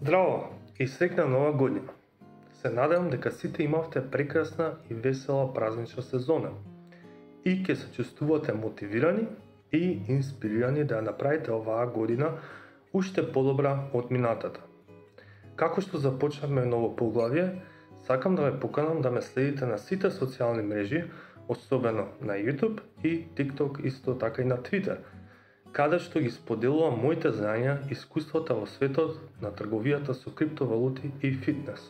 Здраво и среќна нова година. Се надевам дека сите имавте прекрасна и весела празнична сезона и ќе се чувствувате мотивирани и инспирирани да ја направите оваа година уште подобра од минатата. Како што започнавме ново поглавје, сакам да ве поканам да ме следите на сите социјални мрежи, особено на YouTube и TikTok, исто така и на Twitter, каде што ги споделувам моите знања и искуствата во светот на трговијата со криптовалути и фитнес.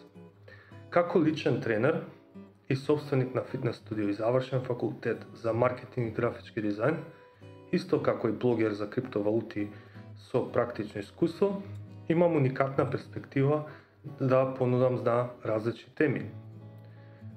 Како личен тренер и собственик на фитнес студио и завршен факултет за маркетинг и графички дизајн, исто како и блогер за криптовалути со практично искуство, имам уникатна перспектива да понудам на различни теми.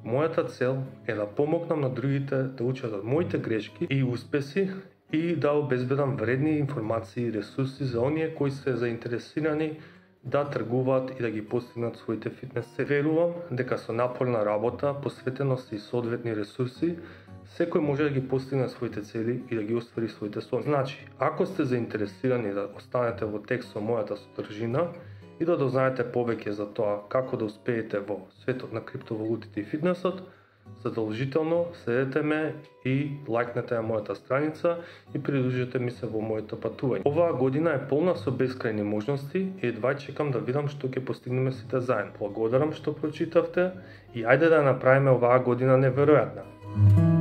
Мојата цел е да помогнам на другите да учат од моите грешки и успеси и да обезбедам вредни информации и ресурси за оние кои се заинтересирани да тргуваат и да ги постигнат своите фитнес цели. Верувам дека со напорна работа, посветеност и соодветни ресурси, секој може да ги постигне своите цели и да ги оствари своите сони. Значи, ако сте заинтересирани да останете во текст со мојата содржина и да дознаете повеќе за тоа како да успеете во светот на криптовалутите и фитнесот, задолжително следете ме и лајкнете ја мојата страница и придружете ми се во моето патување. Оваа година е полна со бескрајни можности и едва чекам да видам што ќе постигнеме сите заедно. Благодарам што прочитавте и ајде да ја направиме оваа година неверојатна.